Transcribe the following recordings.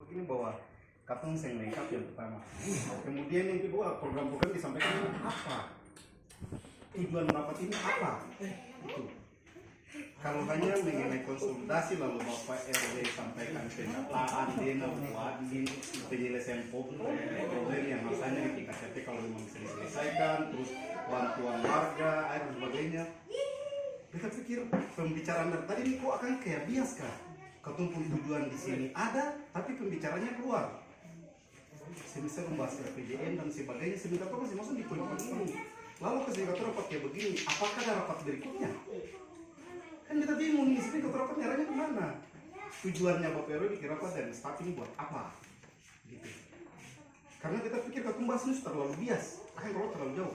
begini bahwa katong sing lengkap yang pertama. Kemudian yang kedua, program-program disampaikan ini apa? Tujuan rapat ini apa? Itu. Kalau hanya mengenai konsultasi lalu Bapak RW sampaikan pendataan, dena, wadin, penyelesaian problem yang harusnya di KTP kalau memang bisa diselesaikan, terus bantuan warga, air dan sebagainya. Kita pikir pembicaraan dari tadi ini kok akan kayak bias kah? Ketumpul tujuan di sini ada, tapi pembicaranya keluar. Semisal membahas RPJM dan sebagainya, sebentar masih masuk di poin-poin ini. Lalu kesehatan rapat kayak begini, apakah ada rapat berikutnya? Kan kita bingung nih, sebenarnya rapat nyaranya kemana? Tujuannya Bapak RW bikin rapat dan staf ini buat apa? Gitu. Karena kita pikir ketum bahas ini terlalu bias, akan kalau terlalu jauh.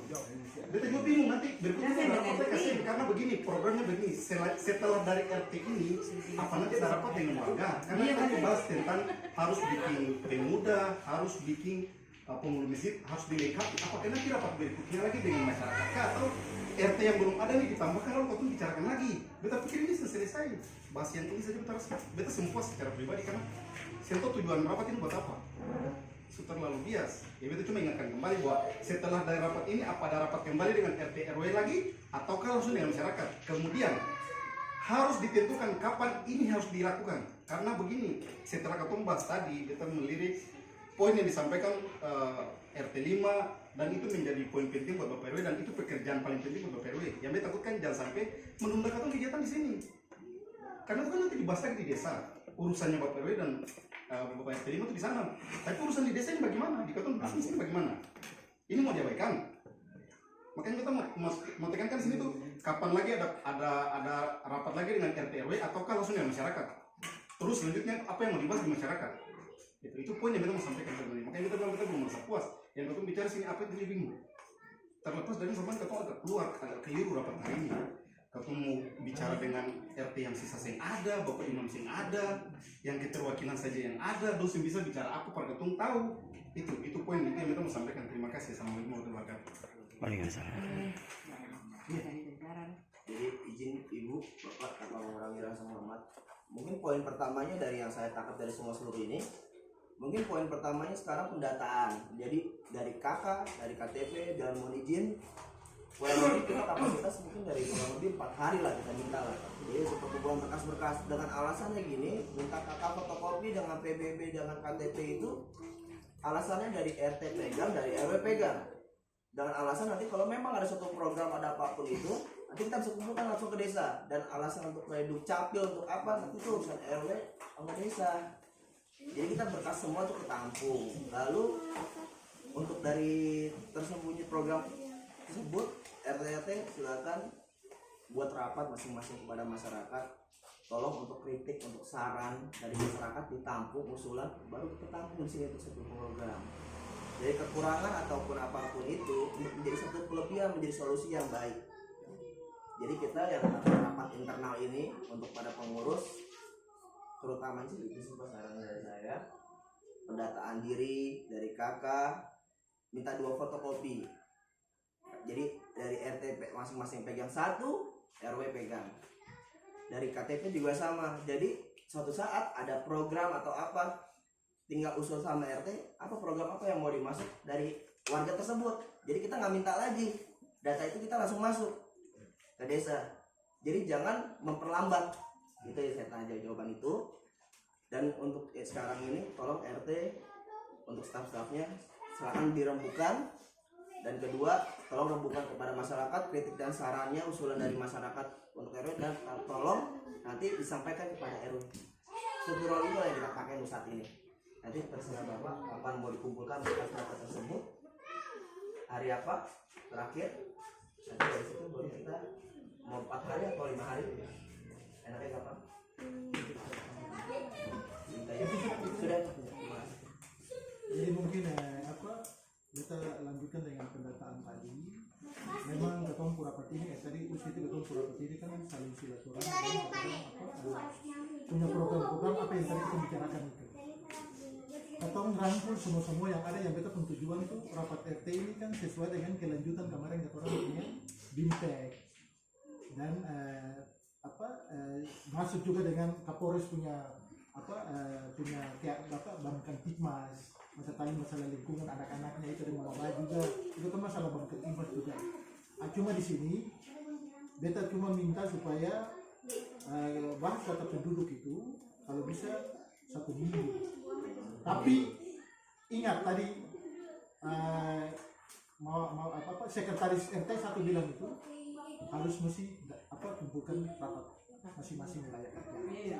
Kita juga bingung nanti berikutnya ada rapatnya kasih, karena begini, programnya begini. Setelah dari RT ini, apa nanti ada rapat dengan warga? Karena kita dibahas tentang harus bikin pemuda, harus bikin penghulu masjid, harus dilengkapi. Apakah nanti rapat berikutnya lagi dengan masyarakat? Atau RT yang belum ada nih ditambahkan lalu ketum bicarakan lagi? Beta pikir ini selesai. Bahas yang ini saja beta sempuas secara pribadi karena saya tahu tujuan rapat ini buat apa. Sudah terlalu bias. Ya beta cuma ingatkan kembali bahwa setelah dari rapat ini apa ada rapat kembali dengan RT RW lagi ataukah langsung dengan masyarakat. Kemudian harus ditentukan kapan ini harus dilakukan. Karena begini, setelah ketum bahas tadi kita melirik poin yang disampaikan RT 5 dan itu menjadi poin penting buat Bapak RW dan itu pekerjaan paling penting buat Bapak RW. Yang beta takutkan jangan sampai menunda ketum kegiatan di sini. Karena itu kan nanti dibahas lagi di desa. Urusannya Bapak RW dan Bapak RT 5 itu di sana. Tapi urusan di desa ini bagaimana? Di ketum di sini bagaimana? Ini mau diabaikan. Makanya kita mau tekankan sini tuh kapan lagi ada rapat lagi dengan RT RW ataukah langsung dengan masyarakat. Terus selanjutnya apa yang mau dibahas di masyarakat. Itu poin yang kita mau sampaikan sebenarnya. Makanya kita belum merasa puas. Yang ketum bicara sini apa itu bingung. Terlepas dari zaman ketum agak keluar, agak keliru rapat hari ini. Ketum mau bicara dengan RT yang sisa yang ada, Bapak Imam yang ada, yang keterwakilan saja yang ada, dosen bisa bicara apa para ketum tahu. Itu poin itu yang kita mau sampaikan. Terima kasih. Assalamualaikum warahmatullahi wabarakatuh. Waalaikumsalam. Jadi izin Ibu, Bapak, Kakak orang yang sama hormat. Mungkin poin pertamanya dari yang saya tangkap dari semua seluruh ini, mungkin poin pertamanya sekarang pendataan. Jadi dari kakak, dari KTP, dan mohon izin, kurang lebih kita kapasitas mungkin dari kurang lebih 4 hari lah kita minta lah. Jadi untuk pengumpulan berkas-berkas dengan alasannya gini, minta kakak fotokopi dengan PBB dengan KTP itu alasannya dari RT pegang, dari RW pegang. Dengan alasan nanti kalau memang ada suatu program ada apapun itu, nanti kita bisa kumpulkan langsung ke desa. Dan alasan untuk reduk capil untuk apa, nanti itu urusan RW sama desa. Jadi kita berkas semua itu ketampung. Lalu untuk dari tersembunyi program tersebut, RT silakan buat rapat masing-masing kepada masyarakat. Tolong untuk kritik, untuk saran dari masyarakat ditampung usulan, baru kita tampung di sini untuk satu program. Jadi kekurangan ataupun apapun itu menjadi satu kelebihan, menjadi solusi yang baik. Jadi kita yang rapat internal ini untuk pada pengurus, terutama sih itu semua saran dari saya, pendataan diri dari kakak, minta 2 fotokopi. Jadi dari RT masing-masing pegang 1, RW pegang. Dari KTP juga sama. Jadi suatu saat ada program atau apa, tinggal usul sama RT apa program apa yang mau dimasuk dari warga tersebut. Jadi kita nggak minta lagi, data itu kita langsung masuk ke desa. Jadi jangan memperlambat. Itu yang saya tanya jawaban itu. Dan untuk sekarang ini tolong RT untuk staf-stafnya silakan dirembukan. Dan kedua, tolong rembukan kepada masyarakat kritik dan sarannya, usulan dari masyarakat untuk RW, dan tolong nanti disampaikan kepada RW. Struktural itu yang kita pakai untuk saat ini. Nanti terserah Bapak kapan mau dikumpulkan data tersebut, hari apa terakhir. Nanti dari situ baru kita mau 4 hari atau 5 hari. Enaknya kapan? Sudah. Jadi mungkin kita lanjutkan dengan pendataan tadi. Memang ketemu rapat ini tadi itu ketemu rapat ini kan saling silaturahmi punya program-program apa yang tadi kita bicarakan itu. Ketemu rangkul semua yang ada yang kita tujuan itu rapat RT ini kan sesuai dengan kelanjutan kemarin kita orang punya BIMTEK dan masuk juga dengan Kapolres punya punya kayak bangkan tikmas, masalah lingkungan anak-anaknya itu dengan mama juga, itu kan masalah bangkan tikmas juga. Cuma di sini beta cuma minta supaya bahas data penduduk itu kalau bisa 1 minggu. Tapi ingat tadi sekretaris RT 1 bilang itu harus mesti kumpulkan rapat masing-masing wilayah kerja.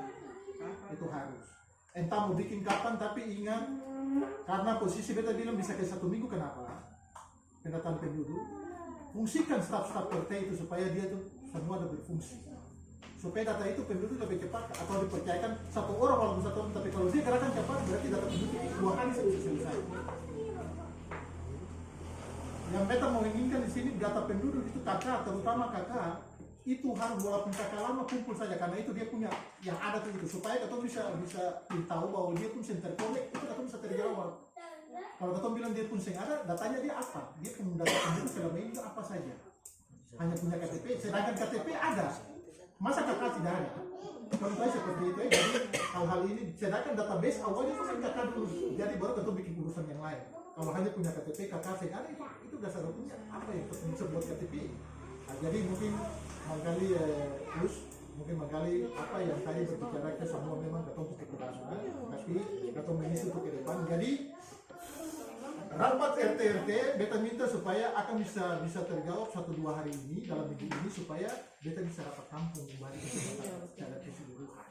Itu harus. Entah mau bikin kapan, tapi ingat karena posisi beta bilang bisa ke 1 minggu. Kenapa? Pendataan penduduk, fungsikan staf-staf RT itu supaya dia tuh semua ada berfungsi, supaya data itu penduduk lebih cepat atau dipercayakan 1 orang walaupun 1 orang, tapi kalau dia gerakan cepat berarti data penduduk 2 hari bisa selesai. Yang beta mau inginkan di sini data penduduk itu kakak, terutama kakak itu harus walaupun kakak lama kumpul saja, karena itu dia punya yang ada tuh itu, supaya kita bisa tahu bahwa dia pun center connect itu kita bisa terjawab. Kalau kita bilang dia pun sing ada, datanya dia apa? Dia punya data penduduk selama ini apa saja? Hanya punya KTP, sedangkan KTP ada. Masa kakak tidak ada? Contohnya seperti itu. Jadi hal-hal ini, sedangkan database awalnya itu kan kakak dulu, jadi baru kita bikin urusan yang lain. Kalau hanya punya KTP, kakak sing ada itu dasar hukumnya apa yang bisa buat KTP? Nah, jadi mungkin mangkali mungkin mangkali apa yang tadi berbicara ke semua memang ketemu ke pertama, tapi ketemu ini untuk ke depan. Jadi rapat RT beta minta supaya akan bisa terjawab 1-2 hari ini dalam minggu ini, supaya beta bisa rapat kampung kembali secara keseluruhan,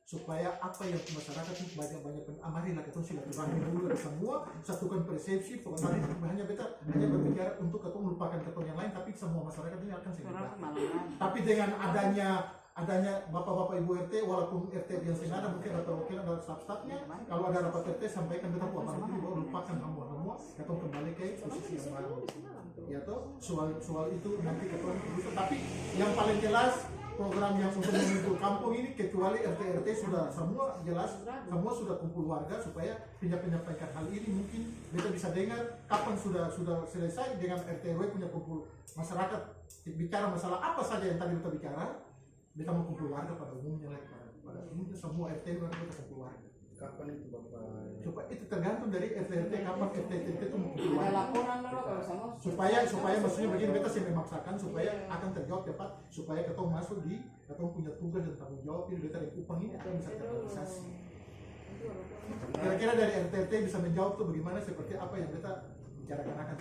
supaya apa yang masyarakat itu banyak marilah kita silaturahmi dulu dari semua, satukan persepsi. Pokoknya hanya beta hanya berbicara untuk ketemu melupakan ketemu yang lain, tapi semua masyarakat ini akan segera. Tapi dengan adanya bapak-bapak ibu RT, walaupun RT yang senada mungkin ada perwakilan dari staf-stafnya, kalau ada rapat RT sampaikan kita buat itu bahwa lupakan semua atau kembali ke posisi yang baru. Ya toh soal itu nanti ketua bisa. Tapi yang paling jelas program yang untuk mengumpul kampung ini, kecuali RT sudah semua jelas, semua sudah kumpul warga, supaya menyampaikan hal ini mungkin kita bisa dengar kapan sudah selesai dengan RT punya kumpul masyarakat, bicara masalah apa saja yang tadi kita bicara. Kita mau kumpul warga pada umumnya lagi, pada umumnya semua RT kita kumpul warga. Kapan itu Bapak? Supaya itu tergantung dari RT kapan RT itu mau kumpul warga. Laporan Supaya maksudnya begini, kita sih memaksakan supaya akan terjawab cepat, supaya kita masuk kita punya tugas dan tanggung jawab ini, kita upang ini akan bisa terrealisasi. Kira-kira dari RT bisa menjawab tuh bagaimana, seperti apa yang kita bicarakan akan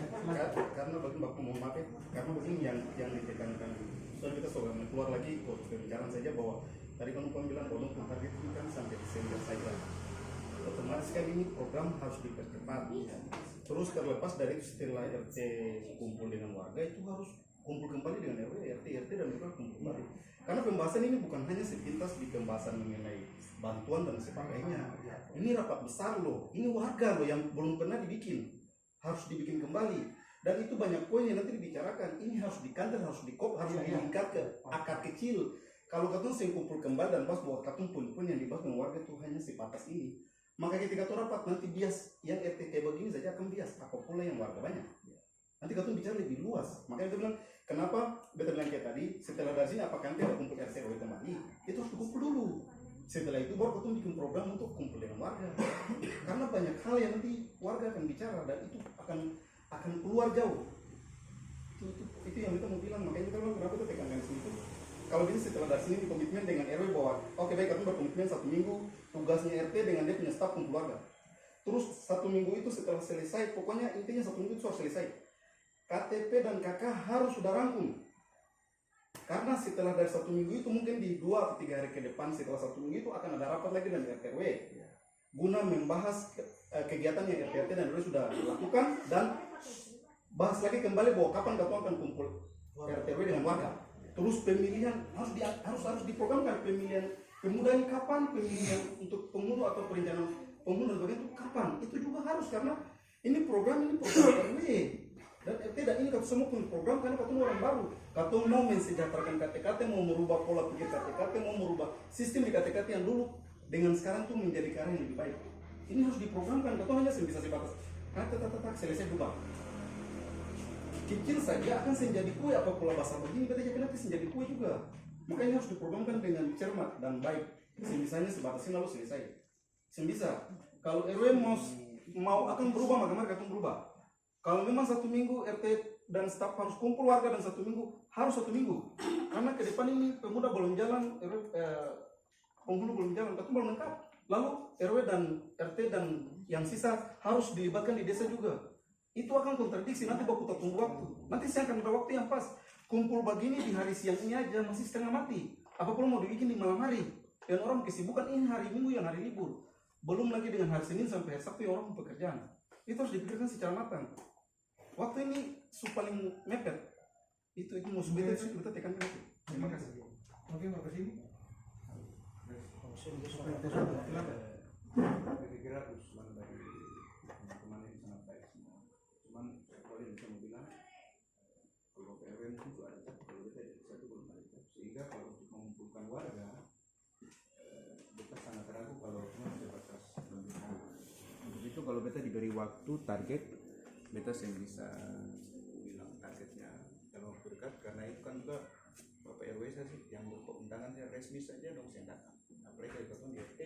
karena bagi Bapak mau maaf, karena begini yang ditekankan. Soalnya kita sudah keluar lagi pembicaraan saja bahwa tadi kamu bilang bahwa untuk target itu kan sampai Desember saja. Otomatis kan ini program harus dipercepat. Terus terlepas dari setelah RT kumpul dengan warga, itu harus kumpul kembali dengan RT dan juga kumpul kembali. Karena pembahasan ini bukan hanya sepintas di pembahasan mengenai bantuan dan sebagainya. Ini rapat besar loh. Ini warga loh yang belum pernah dibikin. Harus dibikin kembali. Dan itu banyak poin yang nanti dibicarakan. Ini harus dikantor, harus diangkat ke akar kecil. Kalau katong sing kumpul kembali dan bahas bahwa katong poin-poin yang dibahas dengan warga itu hanya sebatas ini. Maka ketika katong rapat nanti bias yang RT kayak begini saja akan bias. Apa pula yang warga banyak. Nanti katong bicara lebih luas. Makanya kita bilang, kenapa beta bilang kayak tadi, setelah dari sini apakah nanti ada kumpul RT kembali? Itu harus dikumpul dulu. Setelah itu baru katong bikin program untuk kumpul dengan warga. Karena banyak hal yang nanti warga akan bicara dan itu akan keluar jauh. Itu yang kita mau bilang. Makanya kita bilang kenapa kita tekankan sini itu, kalau bisa setelah dari sini dikomitmen dengan RW bahwa oke baik, kita berkomitmen 1 minggu tugasnya RT dengan dia punya staf kumpul warga. Terus 1 minggu itu setelah selesai, pokoknya intinya 1 minggu itu harus selesai, KTP dan KK harus sudah rangkum. Karena setelah dari 1 minggu itu mungkin di 2 atau 3 hari ke depan setelah 1 minggu itu akan ada rapat lagi dengan RT RW guna membahas kegiatan yang RT dan RW sudah lakukan dan bahas lagi kembali bahwa kapan kita akan kumpul RT RW dengan warga. Terus pemilihan harus diprogramkan, pemilihan pemuda ini kapan, pemilihan untuk pemuluh atau perencanaan pemuluh dan sebagainya itu kapan. Itu juga harus, karena ini program RW dan RT dan ini kata semua punya program karena kata orang baru. Kata mau mensejahterakan KTKT, mau merubah pola pikir KTKT, mau merubah sistem di KTKT yang dulu dengan sekarang tuh menjadi ke arah yang lebih baik. Ini harus diprogramkan. Kata hanya bisa sebatas kata selesai berubah. Kecil saja akan menjadi kue, apa pola bahasa begini kata jadi nanti menjadi kue juga. Makanya harus diprogramkan dengan cermat dan baik. Sebisanya sebatas ini lalu selesai. Sebisa. Kalau RW mau akan berubah, maka akan berubah. Kalau memang 1 minggu RT dan staf harus kumpul warga dan 1 minggu harus 1 minggu. Karena ke depan ini pemuda belum jalan, penghulu belum jalan, tapi belum lengkap. Lalu RW dan RT dan yang sisa harus dilibatkan di desa juga. Itu akan kontradiksi, nanti baku tak tunggu waktu. Nanti saya akan ada waktu yang pas. Kumpul begini di hari siang ini aja masih setengah mati. Apapun mau dibikin di malam hari. Dan orang kesibukan ini hari Minggu yang hari libur. Belum lagi dengan hari Senin sampai hari Sabtu yang orang pekerjaan. Itu harus dipikirkan secara matang. Waktu ini paling mepet. Itu musuh kita tekankan itu. Terima kasih. Oke, Pak sini. Saya kira usulan dari teman-teman ini sangat baik semua. Cuman kalau bisa bilang kalau PRW itu ada kalau kita dari satu belum ada. Sehingga kalau untuk mengumpulkan warga kita sangat ragu kalau cuma sebatas pembicaraan. Untuk itu kalau kita diberi waktu target, kita bisa bilang targetnya dalam waktu dekat karena itu kan juga Bapak RW saya sih yang berupa undangan saya resmi saja dong saya datang. Apalagi kalau ketemu di RT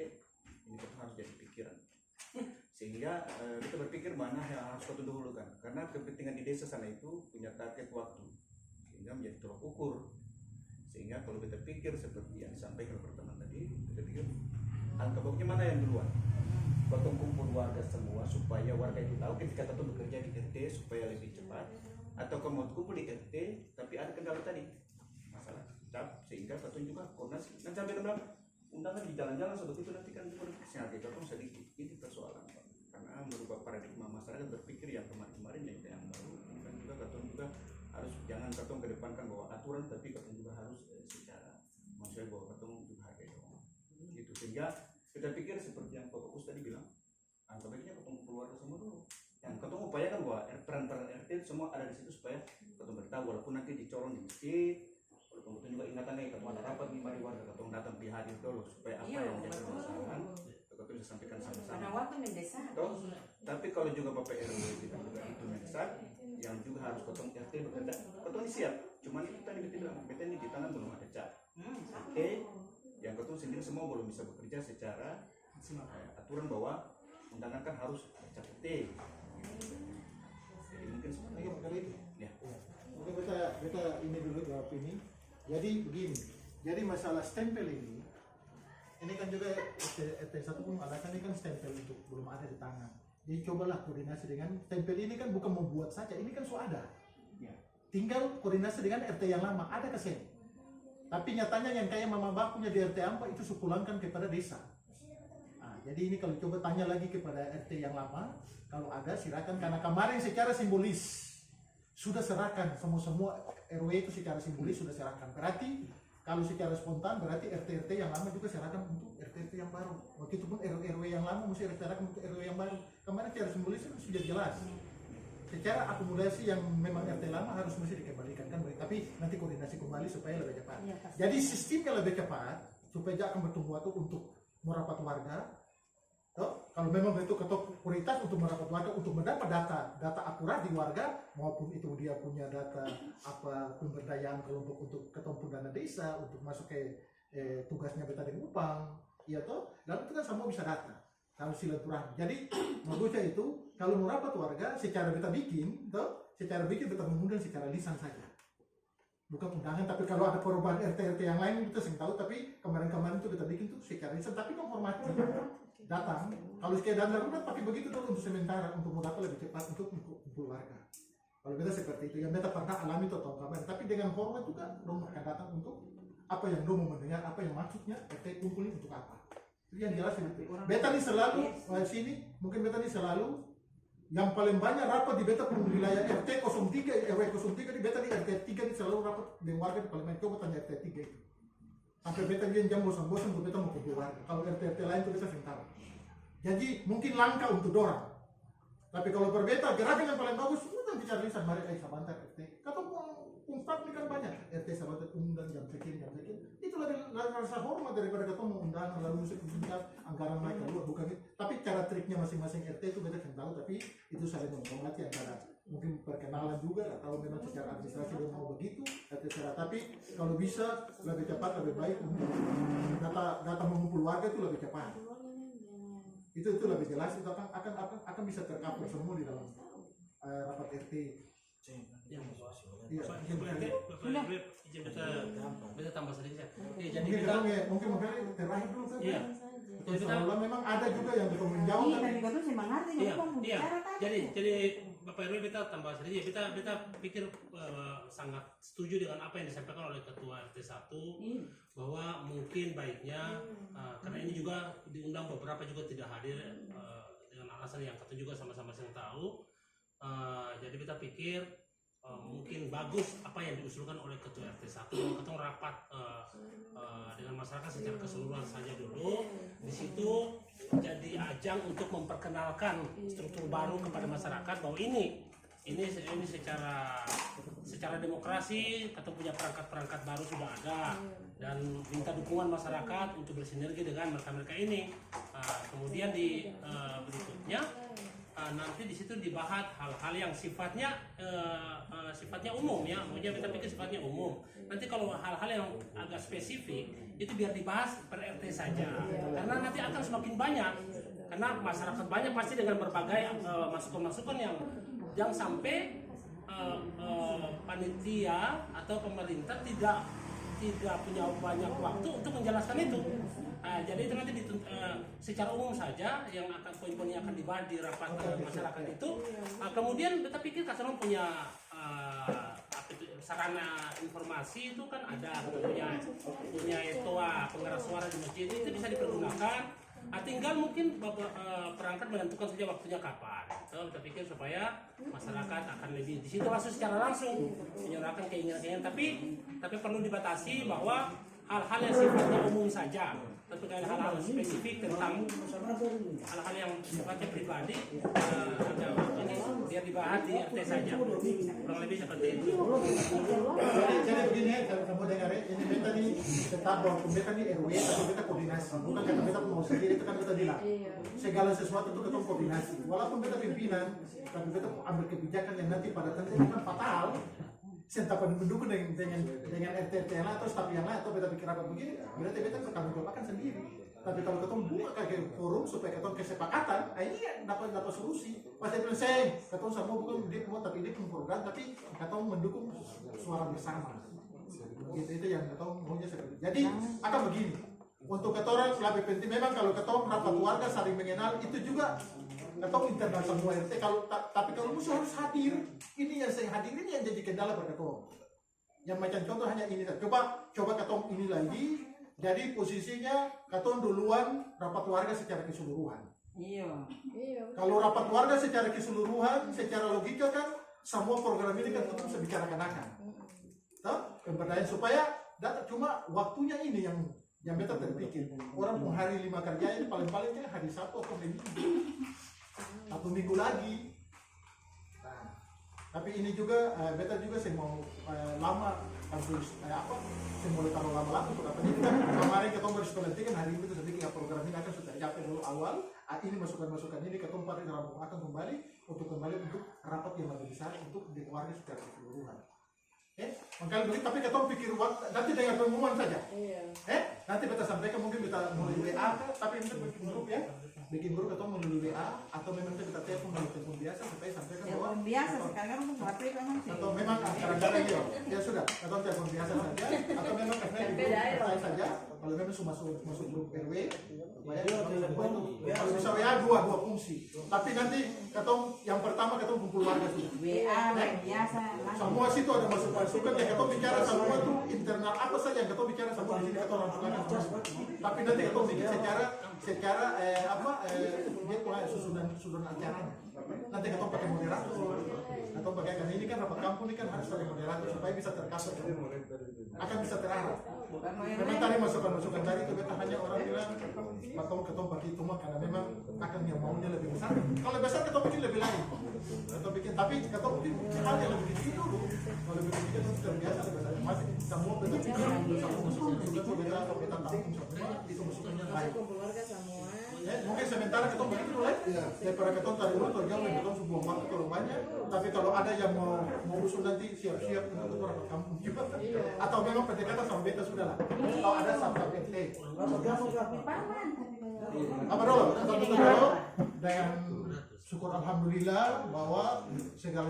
ini kita harus jadi pikiran. Sehingga kita berpikir mana yang harus kita dahulukan karena kepentingan di desa sana itu punya target waktu sehingga menjadi tolak ukur. Sehingga kalau kita pikir seperti yang disampaikan pertemuan tadi, kita pikir angka pokoknya mana yang duluan. Potong kumpul warga semua supaya warga itu tahu ketika kita bekerja di RT supaya lebih cepat atau kamu kumpul di RT tapi ada kendala tadi masalah cap sehingga kita juga koordinasi dan sampai bilang undangan di jalan-jalan seperti itu nanti kan kita potong sedikit ini persoalan karena merubah paradigma masyarakat berpikir yang kemarin-kemarin yang baru dan juga katong juga harus jangan katong kedepankan bahwa aturan tapi katong juga harus secara maksudnya bahwa katong juga hargai orang gitu sehingga kita pikir seperti yang Pak Fokus tadi bilang angka baiknya ketemu keluarga semua dulu yang ketemu upayakan bahwa peran-peran RT semua ada di situ supaya ketemu bertahu walaupun nanti dicorong di masjid walaupun ketemu juga ingatannya ketemu ada rapat nih mari warga ketemu datang hadir dulu supaya apa yang menjadi permasalahan ketemu bisa sampaikan sama-sama waktu mendesak tapi kalau juga Bapak RW kita juga itu mendesak yang juga harus ketemu RT bekerja ketemu siap cuman itu tadi kita bilang kita ini di tangan belum ada cap RT yang ketemu sendiri semua belum bisa bekerja secara aturan bahwa undangan kan harus cap RT jadi mungkin seperti itu ya. Oke, kita ini dulu jawab ini. Jadi begini, jadi masalah stempel ini kan juga RT1 pun ada kan ini kan stempel itu belum ada di tangan. Jadi cobalah koordinasi dengan stempel ini kan bukan membuat saja, ini kan sudah ada. Tinggal koordinasi dengan RT yang lama, ada kesen. Tapi nyatanya yang kayak mama bakunya di RT Ampa itu supulangkan kepada desa. Nah, jadi ini kalau coba tanya lagi kepada RT yang lama, kalau ada silakan karena kemarin secara simbolis sudah serahkan semua RW itu secara simbolis sudah serahkan. Berarti kalau secara spontan berarti RT yang lama juga serahkan untuk RT yang baru. Waktu itu pun RW yang lama mesti serahkan untuk RW yang baru. Kemarin secara simbolis itu sudah jelas. Secara akumulasi yang memang RT lama harus mesti dikembalikan kan, tapi nanti koordinasi kembali supaya lebih cepat. Jadi sistemnya lebih cepat supaya jangan bertunggu waktu untuk merapat warga. Kalau memang itu prioritas untuk merapat warga untuk mendapat data akurat di warga maupun itu dia punya data apa pemberdayaan kelompok untuk ketemu dana desa untuk masuk ke tugasnya beta dan upang, iya toh, dan itu kan semua bisa data. Kalau silaturahmi. Jadi menurutnya itu kalau merapat warga secara beta bikin, secara bikin beta mengundang secara lisan saja. Bukan undangan, tapi kalau ada perubahan RT yang lain kita sih tahu. Tapi kemarin itu kita bikin tuh secara lisan, tapi konformasi datang. Kalau sekian darurat pakai begitu tuh untuk sementara, untuk mendata lebih cepat untuk kumpul warga. Kalau beta seperti itu, yang beta pernah alami tahun kemarin. Tapi dengan hormat juga, dong akan datang untuk apa yang dong mau mendengar, apa yang maksudnya RT kumpul ini untuk apa. Itu yang jelas itu. Beta ini selalu sini, mungkin beta ini selalu yang paling banyak rapat di beta pun wilayah RT 03, RW 03 di beta di RT 3 ini selalu rapat dengan warga di paling banyak. Coba tanya RT 3 itu. Sampai beta dia jam bosan-bosan untuk beta mau kumpul warga. Kalau RT lain itu beta sengkar. Jadi mungkin langka untuk dorang. Tapi kalau berbeda gerakan yang paling bagus itu kan bicara lisan mari sabantar RT. Kata Ustaz ini kan banyak RT sabantar undang jam sekian. Itu lebih rasa hormat daripada ketemu undangan lalu musik anggaran mereka luar, bukan gitu. Tapi cara triknya masing-masing RT itu beta kan tahu, tapi itu saling menghormati antara mungkin perkenalan juga atau memang secara administrasi dia mau begitu etc. Tapi kalau bisa lebih cepat lebih baik, data mengumpul warga itu lebih cepat. Itu lebih jelas, itu akan bisa tercover semua di dalam rapat RT. Iya. Sudah. Bisa tambah sedikit. Jadi mungkin terakhir dulu kan. Iya. Kalau memang ada juga yang bertanggung jawab. Iya, tapi kan semangat ini Iya. Jadi Bapak RW kita tambah sedikit. Kita pikir sangat setuju dengan apa yang disampaikan oleh Ketua RT 1 bahwa mungkin baiknya karena ini juga diundang beberapa juga tidak hadir dengan alasan yang kita juga sama-sama tahu. Jadi kita pikir mungkin bagus apa yang diusulkan oleh Ketua RT 1. Kita rapat dengan masyarakat secara keseluruhan saja dulu. Di situ jadi ajang untuk memperkenalkan struktur baru kepada masyarakat bahwa ini secara demokrasi atau punya perangkat-perangkat baru sudah ada, dan minta dukungan masyarakat untuk bersinergi dengan mereka ini. Kemudian di berikutnya nanti di situ dibahas hal-hal yang sifatnya umum ya, maksudnya kita pikir sifatnya umum. Nanti kalau hal-hal yang agak spesifik itu biar dibahas per RT saja, karena nanti akan semakin banyak, karena masyarakat banyak pasti dengan berbagai masukan-masukan yang sampai panitia atau pemerintah tidak punya banyak waktu untuk menjelaskan itu. Jadi itu nanti secara umum saja yang akan poin-poin yang akan dibahas di rapat masyarakat itu. Kemudian kita pikir kalau punya sarana informasi itu kan ada, punya toa pengeras suara di masjid itu bisa dipergunakan. Tinggal mungkin perangkat menentukan saja waktunya kapan. Kita pikir supaya masyarakat akan lebih di situ langsung secara langsung menyuarakan keinginan-keinginan, tapi perlu dibatasi bahwa hal-hal yang sifatnya umum saja. Tapi hal-hal spesifik tentang hal-hal yang sifatnya pribadi ini biar dibahas di RT saja, kurang lebih seperti itu. Jadi begini ya, kalau kamu dengar ya, ini beta nih tetap bahwa beta nih RW tapi beta koordinasi, bukan karena beta mau sendiri, itu kan beta bilang segala sesuatu itu kita koordinasi, walaupun beta pimpinan tapi beta ambil kebijakan yang nanti pada tentunya kan fatal. Sentap mendukung dengan RT yang lain atau staf yang lain atau beta pikir apa begini, berarti beta akan mencobakan sendiri. Tapi kalau ketemu buka kayak forum supaya ketemu kesepakatan, ini dapat solusi. Pas dia bilang ketemu sama bukan dia mau tapi dia program, tapi ketemu mendukung suara bersama. Itu yang ketemu maunya seperti. Jadi akan begini. Untuk ketorang lebih penting memang kalau ketemu rapat warga saling mengenal itu juga. Atau internal semua RT, tapi kalau musuh harus hadir. Ini yang saya hadir ini yang jadi kendala pada ketua. Yang macam contoh hanya ini. Coba ketua ini lagi. Jadi posisinya ketua duluan rapat warga secara keseluruhan. Iya. Kalau rapat warga secara keseluruhan, secara logika kan semua program ini kan tetap bisa bicarakan akan. Pemberdayaan supaya cuma waktunya ini yang beta terpikir. Orang pun hari 5 kerja ini paling-palingnya hari Sabtu atau Minggu. 1 minggu lagi. Nah, tapi ini juga beta juga saya mau lama harus saya mulai taruh lama-lama untuk apa ini kan kemarin ketemu bersekolah kan hari ini kita bikin program ini akan sudah capai dulu awal. Ini masukan-masukan ini ketemu pada akan kembali untuk rapat yang lebih besar untuk di keluarga secara keseluruhan. Makanya begitu, tapi ketemu pikir nanti dengan pengumuman saja. Nanti beta sampaikan mungkin beta mulai WA, tapi itu bikin grup ya. Bikin grup atau melalui WA atau memang kita telepon melalui telepon biasa supaya sampaikan bahwa Telepon biasa sekarang untuk HP kan atau memang kadang-kadang ya sudah atau telepon biasa saja atau memang karena di grup saya saja kalau memang masuk grup RW supaya kalau bisa WA dua fungsi, tapi nanti ketemu yang pertama ketemu kumpul warga sudah WA biasa semua situ ada masukan yang ketemu bicara semua tuh internal apa saja yang ketemu bicara semua di sini ketemu langsung akan tapi nanti ketemu bikin secara dia punya susunan acaranya. Nanti ketemu pakai moderator atau pakai kan ini kan rapat kampung ini kan harus pakai moderator supaya bisa tercover, akan bisa terarah. Memang tadi masukan tadi itu beta hanya orang bilang ketemu pakai itu mah karena memang akan yang maunya lebih besar. Kalau besar ketemu bikin lebih lain atau bikin tapi ketemu bikin hal yang lebih kecil dulu. Kalau lebih kecil itu terbiasa lebih besar. Masih semua bentuk semua masukan itu beta tahu semua itu masukannya lain. Keluarga semua Mungkin sementara kita begitu dulu ya. Daripada kita tarik dulu atau jauh kita sebuah waktu terlalu banyak. Tapi kalau ada yang mau usul nanti siap-siap untuk orang ke kampung juga. Atau memang pendekatan sama beta sudah lah. Kalau ada sampai Paman tapi kalau apa dulu? Kita dulu dan syukur alhamdulillah bahwa segala